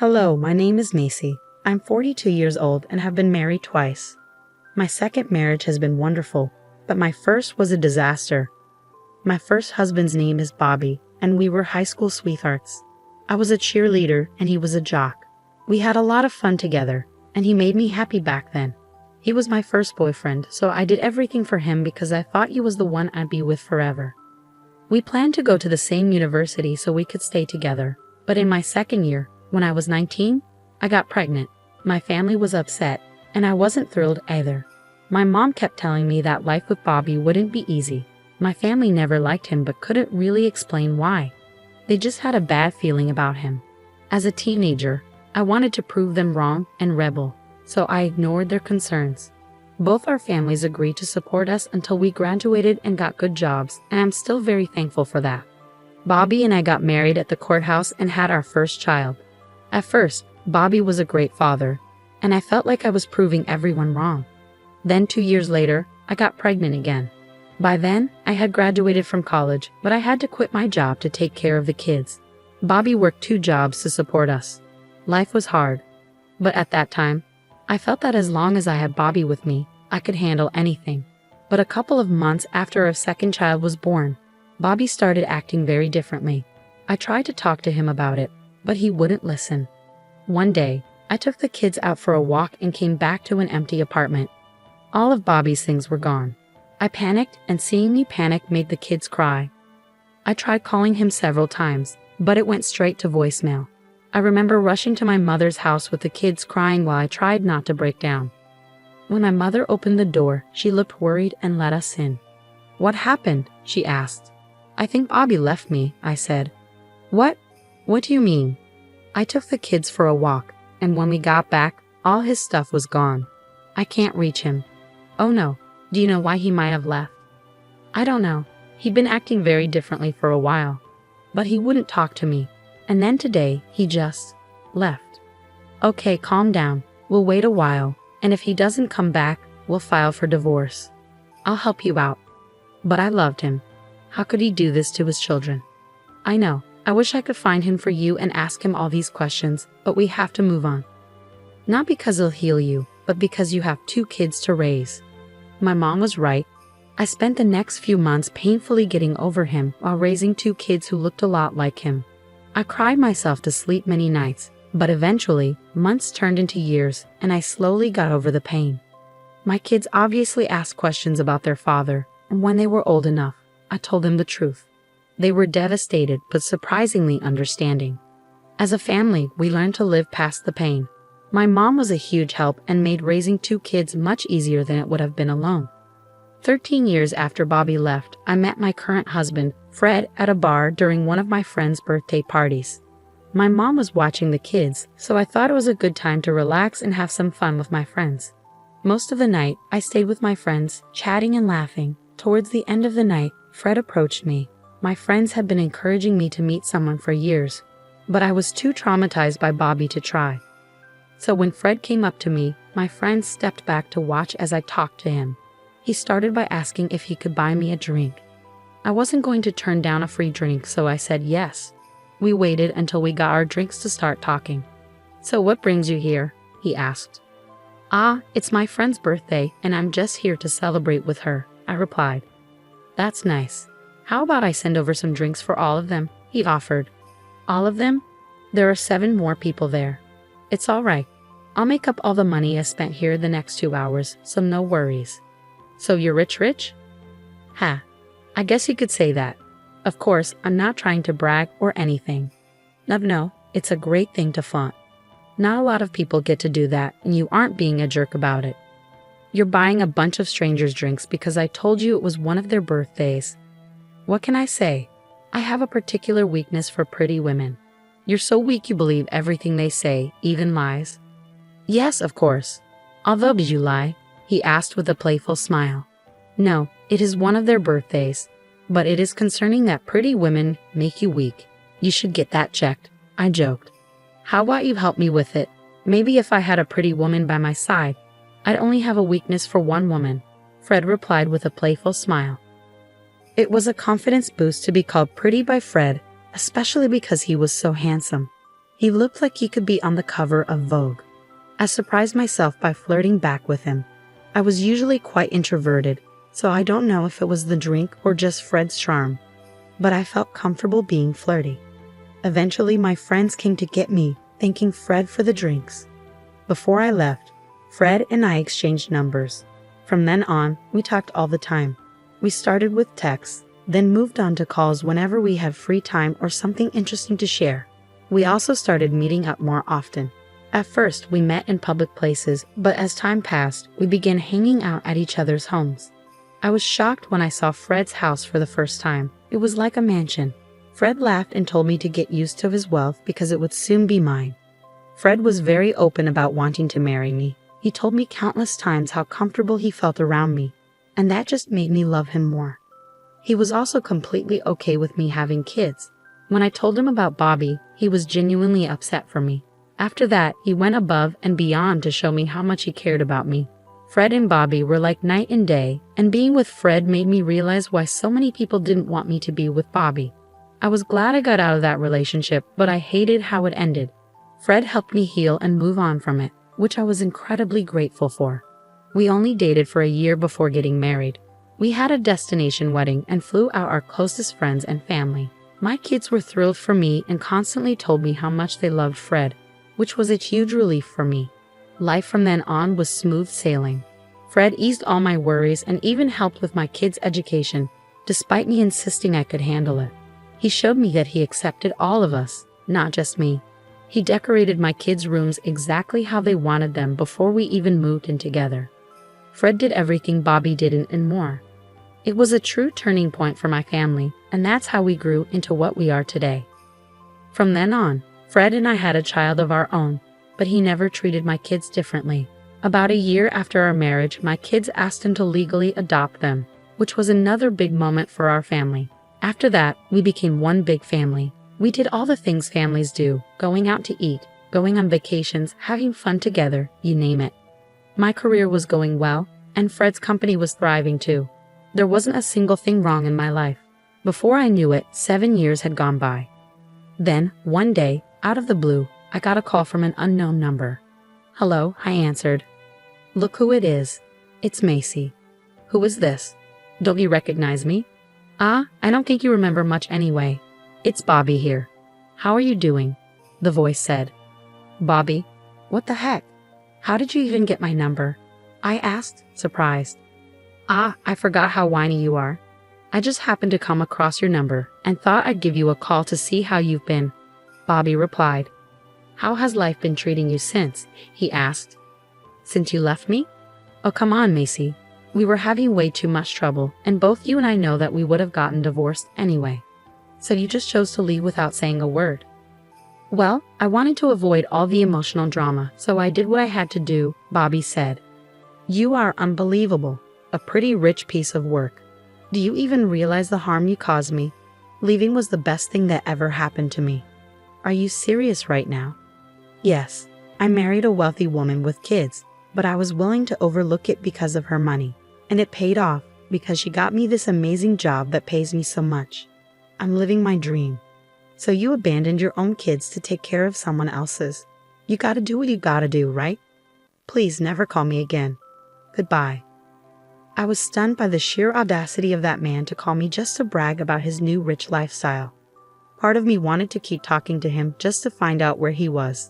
Hello, my name is Macy. I'm 42 years old and have been married twice. My second marriage has been wonderful, but my first was a disaster. My first husband's name is Bobby, and we were high school sweethearts. I was a cheerleader and he was a jock. We had a lot of fun together, and he made me happy back then. He was my first boyfriend, so I did everything for him because I thought he was the one I'd be with forever. We planned to go to the same university so we could stay together, but in my second year, when I was 19, I got pregnant. My family was upset, and I wasn't thrilled either. My mom kept telling me that life with Bobby wouldn't be easy. My family never liked him but couldn't really explain why. They just had a bad feeling about him. As a teenager, I wanted to prove them wrong and rebel, so I ignored their concerns. Both our families agreed to support us until we graduated and got good jobs, and I'm still very thankful for that. Bobby and I got married at the courthouse and had our first child. At first, Bobby was a great father, and I felt like I was proving everyone wrong. Then 2 years later, I got pregnant again. By then, I had graduated from college, but I had to quit my job to take care of the kids. Bobby worked 2 jobs to support us. Life was hard, but at that time, I felt that as long as I had Bobby with me, I could handle anything. But a couple of months after our second child was born, Bobby started acting very differently. I tried to talk to him about it, but he wouldn't listen. One day, I took the kids out for a walk and came back to an empty apartment. All of Bobby's things were gone. I panicked, and seeing me panic made the kids cry. I tried calling him several times, but it went straight to voicemail. I remember rushing to my mother's house with the kids crying while I tried not to break down. When my mother opened the door, she looked worried and let us in. "What happened?" she asked. "I think Bobby left me," I said. "What? What do you mean?" I took the kids for a walk, and when we got back, all his stuff was gone. I can't reach him. "Oh no, do you know why he might have left?" "I don't know. He'd been acting very differently for a while, but he wouldn't talk to me. And then today, he just left." "Okay, calm down. We'll wait a while, and if he doesn't come back, we'll file for divorce. I'll help you out." But I loved him. How could he do this to his children? I know. I wish I could find him for you and ask him all these questions, but we have to move on. Not because he'll heal you, but because you have 2 kids to raise. My mom was right. I spent the next few months painfully getting over him while raising 2 kids who looked a lot like him. I cried myself to sleep many nights, but eventually, months turned into years, and I slowly got over the pain. My kids obviously asked questions about their father, and when they were old enough, I told them the truth. They were devastated, but surprisingly understanding. As a family, we learned to live past the pain. My mom was a huge help and made raising 2 kids much easier than it would have been alone. 13 years after Bobby left, I met my current husband, Fred, at a bar during one of my friend's birthday parties. My mom was watching the kids, so I thought it was a good time to relax and have some fun with my friends. Most of the night, I stayed with my friends, chatting and laughing. Towards the end of the night, Fred approached me. My friends had been encouraging me to meet someone for years, but I was too traumatized by Bobby to try. So when Fred came up to me, my friends stepped back to watch as I talked to him. He started by asking if he could buy me a drink. I wasn't going to turn down a free drink, so I said yes. We waited until we got our drinks to start talking. "So what brings you here?" he asked. "Ah, it's my friend's birthday, and I'm just here to celebrate with her," I replied. "That's nice. How about I send over some drinks for all of them?" he offered. "All of them? There are 7 more people there." "It's all right. I'll make up all the money I spent here the next 2 hours, so no worries." "So you're rich? Ha, I guess you could say that. Of course, I'm not trying to brag or anything. No, it's a great thing to flaunt. Not a lot of people get to do that, and you aren't being a jerk about it. You're buying a bunch of strangers drinks because I told you it was one of their birthdays. What can I say? I have a particular weakness for pretty women. You're so weak you believe everything they say, even lies." "Yes, of course. Although did you lie?" he asked with a playful smile. "No, it is one of their birthdays. But it is concerning that pretty women make you weak. You should get that checked," I joked. "How about you help me with it? Maybe if I had a pretty woman by my side, I'd only have a weakness for one woman," Fred replied with a playful smile. It was a confidence boost to be called pretty by Fred, especially because he was so handsome. He looked like he could be on the cover of Vogue. I surprised myself by flirting back with him. I was usually quite introverted, so I don't know if it was the drink or just Fred's charm, but I felt comfortable being flirty. Eventually, my friends came to get me, thanking Fred for the drinks. Before I left, Fred and I exchanged numbers. From then on, we talked all the time. We started with texts, then moved on to calls whenever we had free time or something interesting to share. We also started meeting up more often. At first, we met in public places, but as time passed, we began hanging out at each other's homes. I was shocked when I saw Fred's house for the first time. It was like a mansion. Fred laughed and told me to get used to his wealth because it would soon be mine. Fred was very open about wanting to marry me. He told me countless times how comfortable he felt around me, and that just made me love him more. He was also completely okay with me having kids. When I told him about Bobby, he was genuinely upset for me. After that, he went above and beyond to show me how much he cared about me. Fred and Bobby were like night and day, and being with Fred made me realize why so many people didn't want me to be with Bobby. I was glad I got out of that relationship, but I hated how it ended. Fred helped me heal and move on from it, which I was incredibly grateful for. We only dated for a year before getting married. We had a destination wedding and flew out our closest friends and family. My kids were thrilled for me and constantly told me how much they loved Fred, which was a huge relief for me. Life from then on was smooth sailing. Fred eased all my worries and even helped with my kids' education, despite me insisting I could handle it. He showed me that he accepted all of us, not just me. He decorated my kids' rooms exactly how they wanted them before we even moved in together. Fred did everything Bobby didn't and more. It was a true turning point for my family, and that's how we grew into what we are today. From then on, Fred and I had a child of our own, but he never treated my kids differently. About a year after our marriage, my kids asked him to legally adopt them, which was another big moment for our family. After that, we became one big family. We did all the things families do, going out to eat, going on vacations, having fun together, you name it. My career was going well, and Fred's company was thriving too. There wasn't a single thing wrong in my life. Before I knew it, 7 years had gone by. Then, one day, out of the blue, I got a call from an unknown number. "Hello," I answered. "Look who it is. It's Macy." "Who is this? Don't you recognize me?" "Ah, I don't think you remember much anyway. It's Bobby here. How are you doing?" the voice said. "Bobby? What the heck? How did you even get my number?" I asked, surprised. "Ah, I forgot how whiny you are. I just happened to come across your number and thought I'd give you a call to see how you've been," Bobby replied. "How has life been treating you since?" he asked. "Since you left me? Oh, come on, Macy. We were having way too much trouble, and both you and I know that we would have gotten divorced anyway. So you just chose to leave without saying a word." "Well, I wanted to avoid all the emotional drama, so I did what I had to do," Bobby said. "You are unbelievable. A pretty rich piece of work. Do you even realize the harm you caused me? Leaving was the best thing that ever happened to me. Are you serious right now?" "Yes, I married a wealthy woman with kids, but I was willing to overlook it because of her money. And it paid off because she got me this amazing job that pays me so much. I'm living my dream. So you abandoned your own kids to take care of someone else's. You gotta do what you gotta do, right? Please never call me again. Goodbye." I was stunned by the sheer audacity of that man to call me just to brag about his new rich lifestyle. Part of me wanted to keep talking to him just to find out where he was,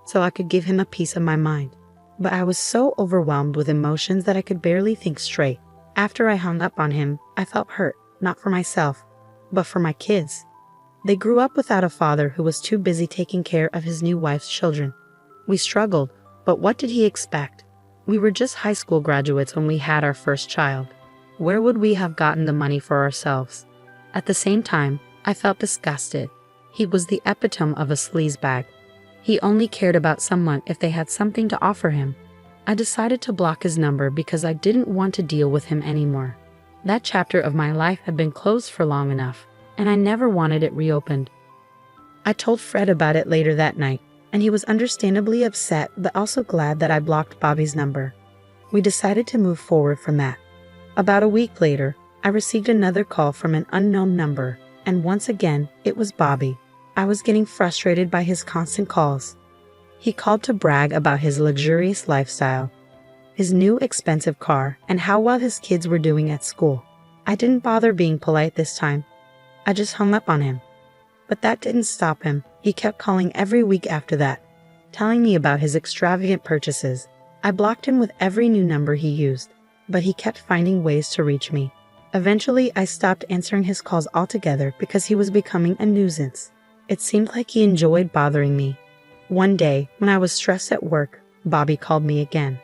so I could give him a piece of my mind. But I was so overwhelmed with emotions that I could barely think straight. After I hung up on him, I felt hurt, not for myself, but for my kids. They grew up without a father who was too busy taking care of his new wife's children. We struggled, but what did he expect? We were just high school graduates when we had our first child. Where would we have gotten the money for ourselves? At the same time, I felt disgusted. He was the epitome of a sleazebag. He only cared about someone if they had something to offer him. I decided to block his number because I didn't want to deal with him anymore. That chapter of my life had been closed for long enough, and I never wanted it reopened. I told Fred about it later that night, and he was understandably upset but also glad that I blocked Bobby's number. We decided to move forward from that. About a week later, I received another call from an unknown number, and once again, it was Bobby. I was getting frustrated by his constant calls. He called to brag about his luxurious lifestyle, his new expensive car, and how well his kids were doing at school. I didn't bother being polite this time. I just hung up on him. But that didn't stop him. He kept calling every week after that, telling me about his extravagant purchases. I blocked him with every new number he used, but he kept finding ways to reach me. Eventually, I stopped answering his calls altogether because he was becoming a nuisance. It seemed like he enjoyed bothering me. One day, when I was stressed at work, Bobby called me again.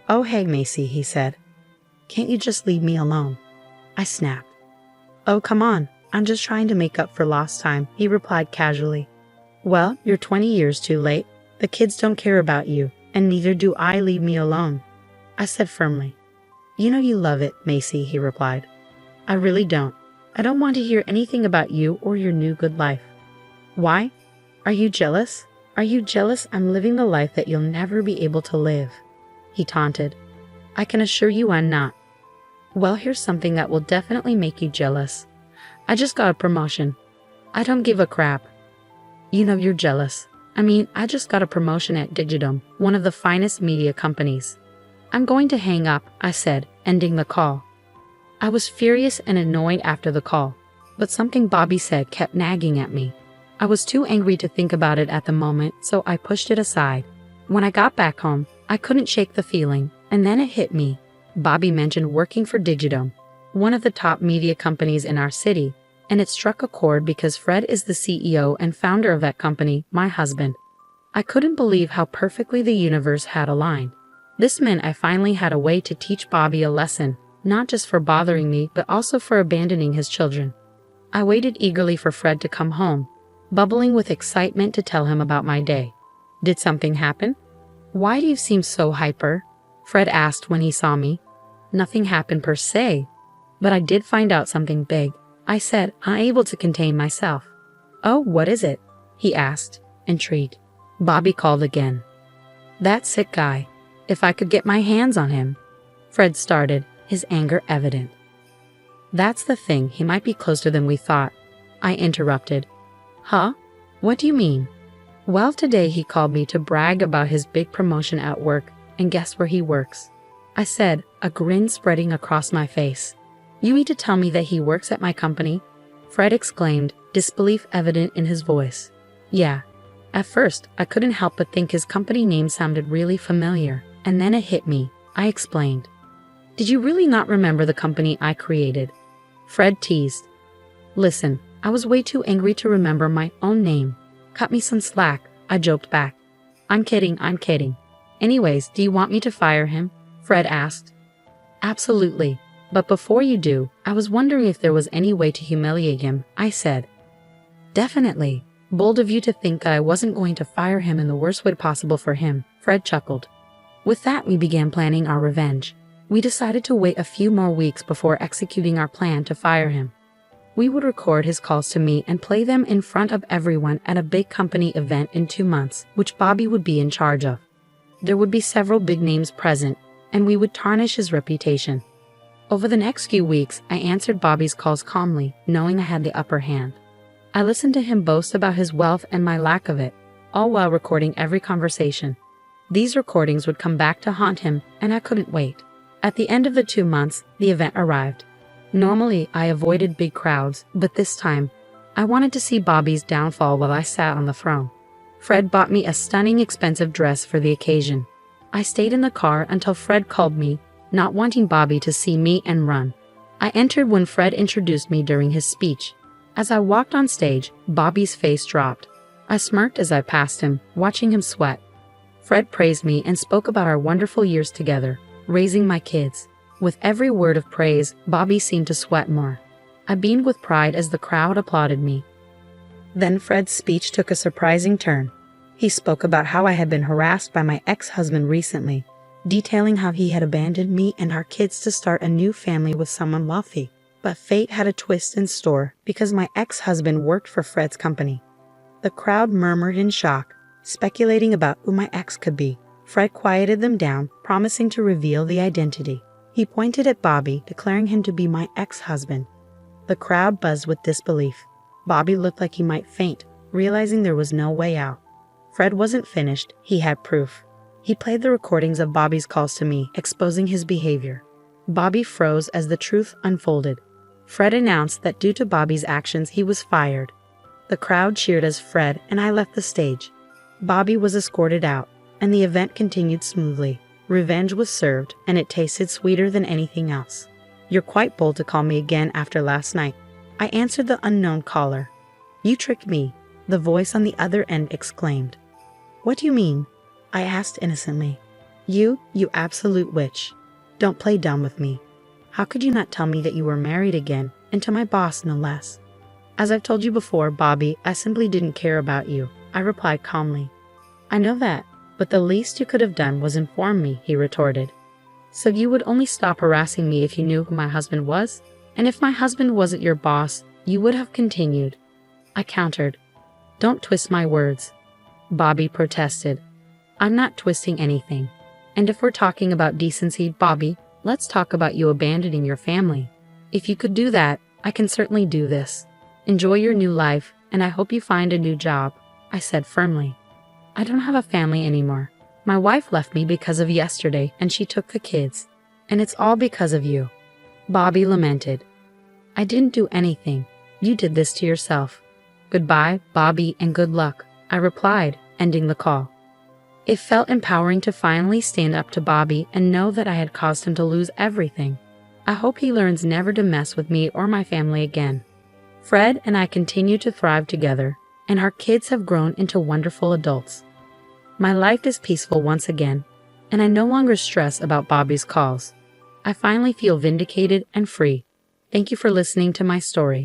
"Oh, hey, Macy," he said. "Can't you just leave me alone?" I snapped. "Oh, come on. I'm just trying to make up for lost time," he replied casually. "Well, you're 20 years too late. The kids don't care about you, and neither do I. Leave me alone," I said firmly. "You know you love it, Macy," he replied. "I really don't. I don't want to hear anything about you or your new good life." "Why? Are you jealous? Are you jealous I'm living the life that you'll never be able to live?" he taunted. "I can assure you I'm not." "Well, here's something that will definitely make you jealous. I just got a promotion. I don't give a crap." "You know you're jealous. I just got a promotion at Digitum, one of the finest media companies." "I'm going to hang up," I said, ending the call. I was furious and annoyed after the call, but something Bobby said kept nagging at me. I was too angry to think about it at the moment, so I pushed it aside. When I got back home, I couldn't shake the feeling, and then it hit me. Bobby mentioned working for Digitum, one of the top media companies in our city, and it struck a chord because Fred is the CEO and founder of that company, my husband. I couldn't believe how perfectly the universe had aligned. This meant I finally had a way to teach Bobby a lesson, not just for bothering me, but also for abandoning his children. I waited eagerly for Fred to come home, bubbling with excitement to tell him about my day. "Did something happen? Why do you seem so hyper?" Fred asked when he saw me. "Nothing happened per se, but I did find out something big," I said, unable to contain myself. "Oh, what is it?" he asked, intrigued. Bobby called again. "That sick guy. If I could get my hands on him." Fred started, his anger evident. "That's the thing, he might be closer than we thought," I interrupted. "Huh? What do you mean?" "Well, today he called me to brag about his big promotion at work, and guess where he works?" I said, a grin spreading across my face. "You mean to tell me that he works at my company?" Fred exclaimed, disbelief evident in his voice. "Yeah." At first, I couldn't help but think his company name sounded really familiar, and then it hit me. I explained. "Did you really not remember the company I created?" Fred teased. "Listen, I was way too angry to remember my own name. Cut me some slack," I joked back. I'm kidding. Anyways, do you want me to fire him?" Fred asked. "Absolutely. But before you do, I was wondering if there was any way to humiliate him," I said. "Definitely. Bold of you to think that I wasn't going to fire him in the worst way possible for him," Fred chuckled. With that, we began planning our revenge. We decided to wait a few more weeks before executing our plan to fire him. We would record his calls to me and play them in front of everyone at a big company event in 2 months, which Bobby would be in charge of. There would be several big names present, and we would tarnish his reputation. Over the next few weeks, I answered Bobby's calls calmly, knowing I had the upper hand. I listened to him boast about his wealth and my lack of it, all while recording every conversation. These recordings would come back to haunt him, and I couldn't wait. At the end of the 2 months, the event arrived. Normally, I avoided big crowds, but this time, I wanted to see Bobby's downfall while I sat on the throne. Fred bought me a stunning expensive dress for the occasion. I stayed in the car until Fred called me, not wanting Bobby to see me and run. I entered when Fred introduced me during his speech. As I walked on stage, Bobby's face dropped. I smirked as I passed him, watching him sweat. Fred praised me and spoke about our wonderful years together, raising my kids. With every word of praise, Bobby seemed to sweat more. I beamed with pride as the crowd applauded me. Then Fred's speech took a surprising turn. He spoke about how I had been harassed by my ex-husband recently, detailing how he had abandoned me and our kids to start a new family with someone wealthy. But fate had a twist in store because my ex-husband worked for Fred's company. The crowd murmured in shock, speculating about who my ex could be. Fred quieted them down, promising to reveal the identity. He pointed at Bobby, declaring him to be my ex-husband. The crowd buzzed with disbelief. Bobby looked like he might faint, realizing there was no way out. Fred wasn't finished, he had proof. He played the recordings of Bobby's calls to me, exposing his behavior. Bobby froze as the truth unfolded. Fred announced that due to Bobby's actions, he was fired. The crowd cheered as Fred and I left the stage. Bobby was escorted out, and the event continued smoothly. Revenge was served, and it tasted sweeter than anything else. "You're quite bold to call me again after last night," I answered the unknown caller. "You tricked me," the voice on the other end exclaimed. "What do you mean?" I asked innocently. You absolute witch. Don't play dumb with me. How could you not tell me that you were married again, and to my boss no less?" "As I've told you before, Bobby, I simply didn't care about you," I replied calmly. "I know that, but the least you could have done was inform me," he retorted. "So you would only stop harassing me if you knew who my husband was? And if my husband wasn't your boss, you would have continued," I countered. "Don't twist my words," Bobby protested. "I'm not twisting anything. And if we're talking about decency, Bobby, let's talk about you abandoning your family. If you could do that, I can certainly do this. Enjoy your new life, and I hope you find a new job," I said firmly. "I don't have a family anymore. My wife left me because of yesterday, and she took the kids. And it's all because of you," Bobby lamented. "I didn't do anything. You did this to yourself. Goodbye, Bobby, and good luck," I replied, ending the call. It felt empowering to finally stand up to Bobby and know that I had caused him to lose everything. I hope he learns never to mess with me or my family again. Fred and I continue to thrive together, and our kids have grown into wonderful adults. My life is peaceful once again, and I no longer stress about Bobby's calls. I finally feel vindicated and free. Thank you for listening to my story.